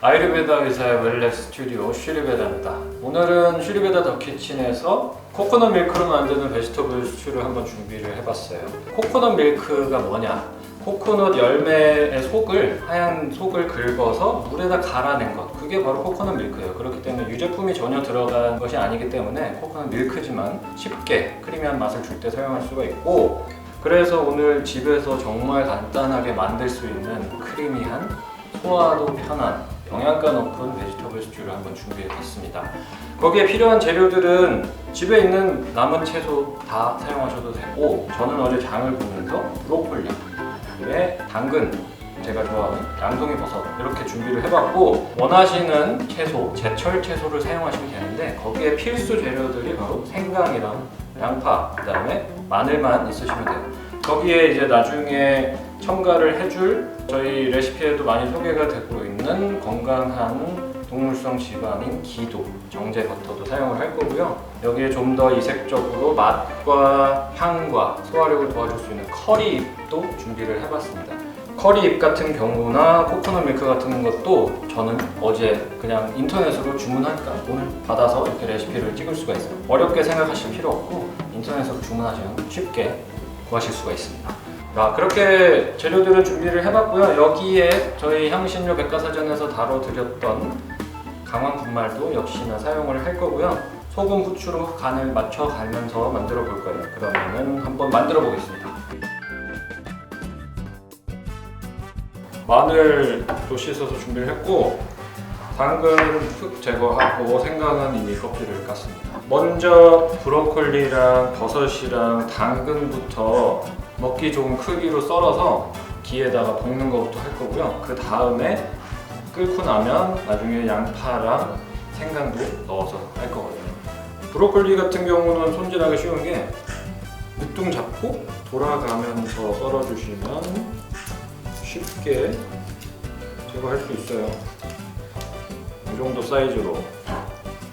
아유르베다 의사의 웰네스 스튜디오 슈리베다입니다. 오늘은 슈리베다 더 키친에서 코코넛 밀크로 만드는 베지터블 스튜를 한번 준비를 해봤어요. 코코넛 밀크가 뭐냐? 코코넛 열매의 속을, 하얀 속을 긁어서 물에다 갈아낸 것, 그게 바로 코코넛 밀크예요. 그렇기 때문에 유제품이 전혀 들어간 것이 아니기 때문에 코코넛 밀크지만 쉽게 크리미한 맛을 줄 때 사용할 수가 있고, 그래서 오늘 집에서 정말 간단하게 만들 수 있는 크리미한, 소화도 편한, 영양가 높은 베지터블 스튜를 한번 준비해봤습니다. 거기에 필요한 재료들은 집에 있는 남은 채소 다 사용하셔도 되고, 저는 어제 장을 보면서 브로콜리, 그다음에 당근, 제가 좋아하는 양송이 버섯 이렇게 준비를 해봤고, 원하시는 채소, 제철 채소를 사용하시면 되는데 거기에 필수 재료들이 바로 생강이랑 양파, 그다음에 마늘만 있으시면 돼요. 거기에 이제 나중에 첨가를 해줄, 저희 레시피에도 많이 소개가 되고 있는 건강한 동물성 지방인 기도, 정제 버터도 사용을 할 거고요. 여기에 좀 더 이색적으로 맛과 향과 소화력을 도와줄 수 있는 커리잎도 준비를 해봤습니다. 커리잎 같은 경우나 코코넛 밀크 같은 것도 저는 어제 그냥 인터넷으로 주문하니까 오늘 받아서 이렇게 레시피를 찍을 수가 있어요. 어렵게 생각하실 필요 없고 인터넷으로 주문하시면 쉽게 구하실 수가 있습니다. 자, 그렇게 재료들을 준비를 해봤고요. 여기에 저희 향신료 백과사전에서 다뤄드렸던 강황 분말도 역시나 사용을 할 거고요. 소금, 후추로 간을 맞춰가면서 만들어 볼 거예요. 그러면은 한번 만들어 보겠습니다. 마늘도 씻어서 준비를 했고, 당근은 흙 제거하고 생강은 이미 껍질을 깠습니다. 먼저 브로콜리랑 버섯이랑 당근부터 먹기 좋은 크기로 썰어서 기에다가 볶는 것부터 할 거고요. 그 다음에 끓고 나면 나중에 양파랑 생강도 넣어서 할 거거든요. 브로콜리 같은 경우는 손질하기 쉬운 게 밑둥 잡고 돌아가면서 썰어주시면 쉽게 제거할 수 있어요. 이 정도 사이즈로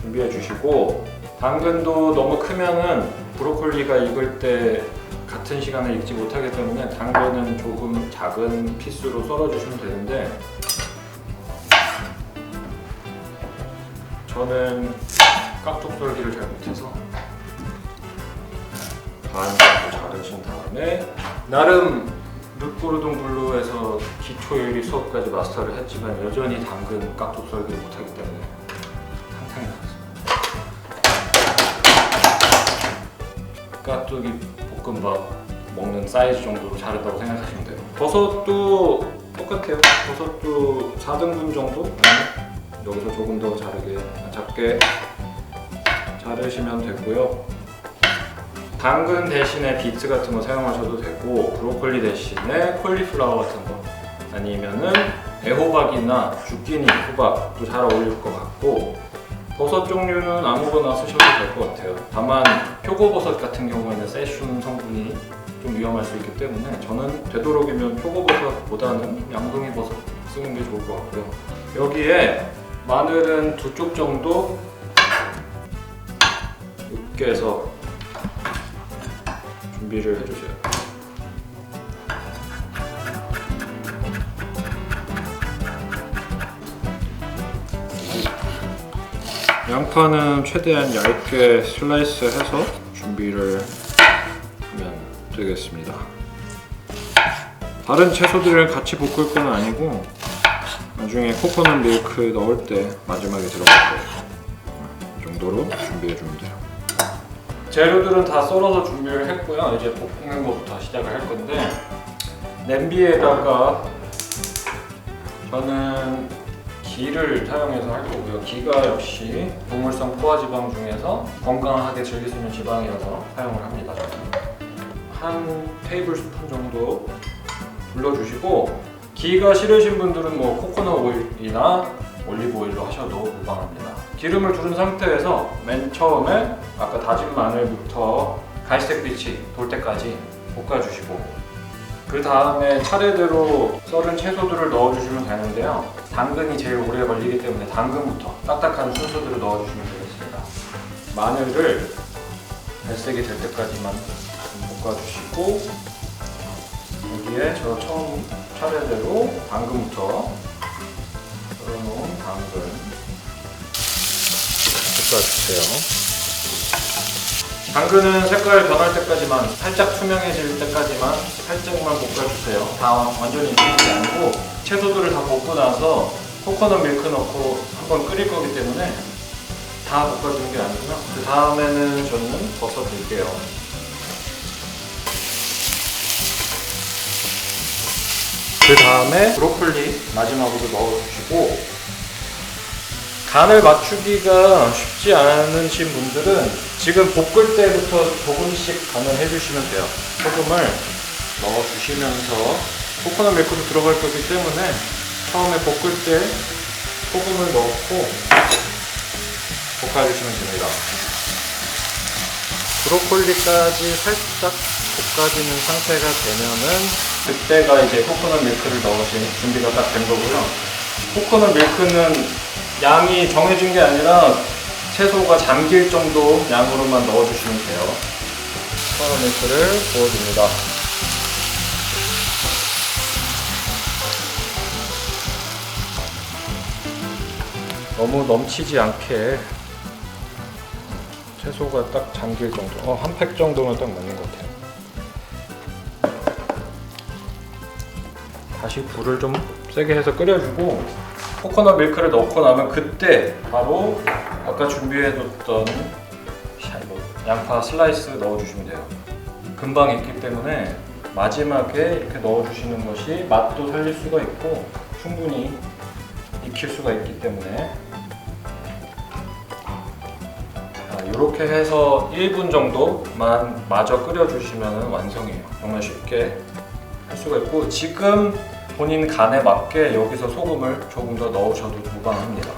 준비해 주시고, 당근도 너무 크면은 브로콜리가 익을 때 같은 시간에 익지 못하기 때문에 당근은 조금 작은 피스로 썰어 주시면 되는데, 저는 깍둑 썰기를 잘 못해서 반 정도 자르신 다음에, 나름 르꼬르동 블루에서 기초 요리 수업까지 마스터를 했지만 여전히 당근 깍둑 썰기를 못하기 때문에 탕탕이 나왔습니다. 깍두기 볶음밥 먹는 사이즈 정도로 자른다고 생각하시면 돼요. 버섯도 똑같아요. 버섯도 4등분 정도? 여기서 조금 더 작게 자르시면 되고요. 당근 대신에 비트 같은 거 사용하셔도 되고, 브로콜리 대신에 콜리플라워 같은 거, 아니면은 애호박이나 주끼니, 호박도 잘 어울릴 것 같고, 버섯 종류는 아무거나 쓰셔도 될 것 같아요. 다만 표고버섯 같은 경우에는 세슘 성분이 좀 위험할 수 있기 때문에 저는 되도록이면 표고버섯보다는 양송이 버섯 쓰는 게 좋을 것 같고요. 여기에 마늘은 2쪽 정도 으깨서 준비를 해주세요. 양파는 최대한 얇게 슬라이스해서 준비를 하면 되겠습니다. 다른 채소들을 같이 볶을 건 아니고 나중에 코코넛 밀크 넣을 때 마지막에 들어갈 거예요. 이 정도로 준비해 주면 돼요. 재료들은 다 썰어서 준비를 했고요. 이제 볶는 것부터 시작을 할 건데, 냄비에다가 저는 기를 사용해서 할 거고요. 기가 역시 동물성 포화지방 중에서 건강하게 즐길 수 있는 지방이라서 사용을 합니다. 한 테이블 스푼 정도 둘러주시고, 기가 싫으신 분들은 뭐 코코넛 오일이나 올리브 오일로 하셔도 무방합니다. 기름을 두른 상태에서 맨 처음에 아까 다진 마늘부터 갈색빛이 돌 때까지 볶아주시고, 그 다음에 차례대로 썰은 채소들을 넣어주시면 되는데요. 당근이 제일 오래 걸리기 때문에 당근부터 딱딱한 순서대로 넣어주시면 되겠습니다. 마늘을 갈색이 될 때까지만 볶아주시고, 여기에 저 처음 차례대로 당근부터 썰어놓은 당근 볶아주세요. 당근은 색깔 변할 때까지만, 살짝 투명해질 때까지만 살짝만 볶아주세요. 다 완전히 익히지 않고 채소들을 다 볶고 나서 코코넛 밀크 넣고 한번 끓일 거기 때문에 다 볶아주는 게 아니구나. 그 다음에는 저는 버섯 넣을게요. 그 다음에 브로콜리 마지막으로 넣어주시고, 간을 맞추기가 쉽지 않으신 분들은 지금 볶을 때부터 조금씩 간을 해주시면 돼요. 소금을 넣어주시면서 코코넛 밀크도 들어갈 거기 때문에 처음에 볶을 때 소금을 넣고 볶아주시면 됩니다. 브로콜리까지 살짝 볶아지는 상태가 되면은 그때가 이제 코코넛 밀크를 넣으실 준비가 딱 된 거고요. 코코넛 밀크는 양이 정해진 게 아니라 채소가 잠길 정도 양으로만 넣어주시면 돼요. 코코넛 밀크를 부어줍니다. 너무 넘치지 않게 채소가 딱 잠길 정도, 한 팩 정도면 딱 맞는 것 같아요. 다시 불을 좀 세게 해서 끓여주고, 코코넛 밀크를 넣고 나면 그때 바로 아까 준비해뒀던 양파 슬라이스 넣어주시면 돼요. 금방 익기 때문에 마지막에 이렇게 넣어주시는 것이 맛도 살릴 수가 있고 충분히 익힐 수가 있기 때문에, 이렇게 해서 1분 정도만 마저 끓여주시면 완성이에요. 정말 쉽게 할 수가 있고, 지금 본인 간에 맞게 여기서 소금을 조금 더 넣으셔도 무방합니다.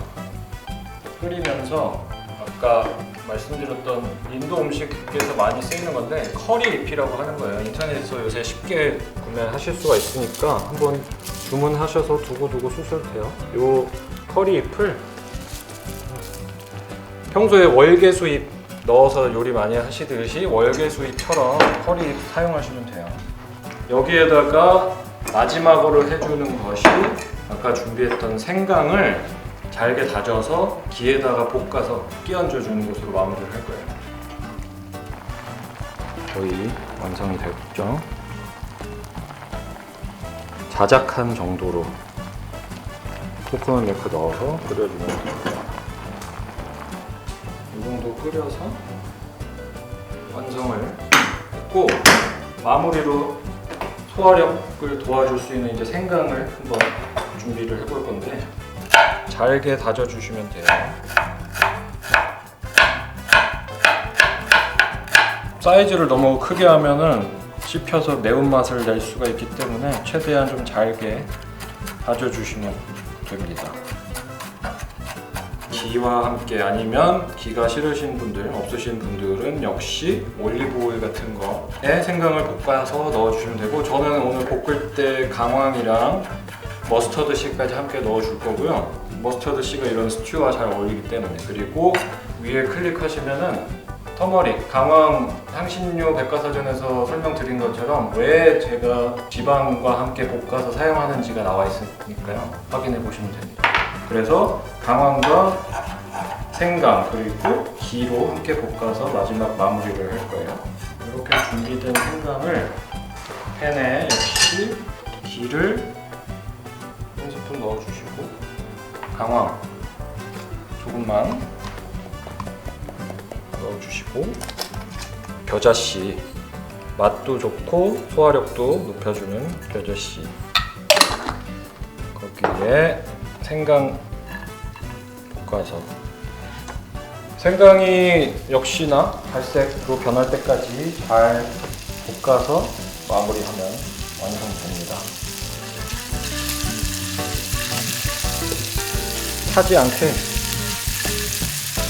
끓이면서 아까 말씀드렸던 인도 음식에서 많이 쓰이는 건데 커리 잎이라고 하는 거예요. 인터넷에서 요새 쉽게 구매하실 수가 있으니까 한번 주문하셔서 두고두고 쓰셔도 돼요. 요 커리 잎을 평소에 월계수잎 넣어서 요리 많이 하시듯이 월계수잎처럼 커리 잎 사용하시면 돼요. 여기에다가 마지막으로 해주는 것이 아까 준비했던 생강을 잘게 다져서 기에다가 볶아서 끼얹어 주는 것으로 마무리를 할 거예요. 거의 완성이 됐죠. 자작한 정도로 코코넛 밀크 넣어서 끓여주면 됩니다. 이 정도 끓여서 완성을 했고, 마무리로 소화력을 도와줄 수 있는 이제 생강을 한번 준비를 해볼 건데, 잘게 다져주시면 돼요. 사이즈를 너무 크게 하면은 씹혀서 매운맛을 낼 수가 있기 때문에 최대한 좀 잘게 다져주시면 됩니다. 기와 함께, 아니면 기가 싫으신 분들, 없으신 분들은 역시 올리브오일 같은 거에 생강을 볶아서 넣어주시면 되고, 저는 오늘 볶을 때 강황이랑 머스터드 씨까지 함께 넣어줄 거고요. 머스터드 씨가 이런 스튜와 잘 어울리기 때문에. 그리고 위에 클릭하시면은 터머릭, 강황 향신료 백과사전에서 설명드린 것처럼 왜 제가 지방과 함께 볶아서 사용하는지가 나와 있으니까요. 확인해 보시면 됩니다. 그래서 강황과 생강 그리고 기로 함께 볶아서 마지막 마무리를 할 거예요. 이렇게 준비된 생강을 팬에 역시 기를 한 스푼 넣어주시고, 강황 조금만 넣어주시고, 겨자씨, 맛도 좋고 소화력도 높여주는 겨자씨, 거기에 생강 볶아서, 생강이 역시나 갈색으로 변할 때까지 잘 볶아서 마무리하면 완성됩니다. 타지 않게,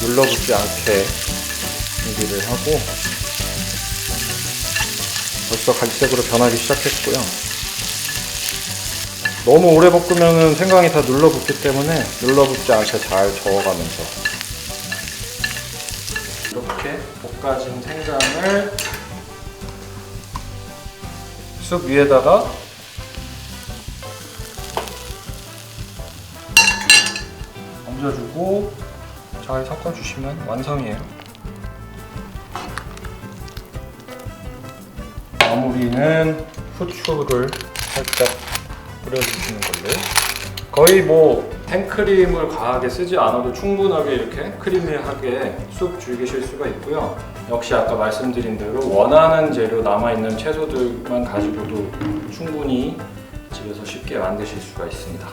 눌러붙지 않게 준비를 하고, 벌써 갈색으로 변하기 시작했고요. 너무 오래 볶으면 생강이 다 눌러붙기 때문에 눌러붙지 않게 잘 저어가면서 이렇게 볶아진 생강을 쑥 위에다가 얹어주고 잘 섞어주시면 완성이에요. 마무리는 후추를 살짝 뿌려주시는 걸로. 거의 뭐 생크림을 과하게 쓰지 않아도 충분하게 이렇게 크리미하게 쑥 즐기실 수가 있고요. 역시 아까 말씀드린 대로 원하는 재료 남아있는 채소들만 가지고도 충분히 집에서 쉽게 만드실 수가 있습니다.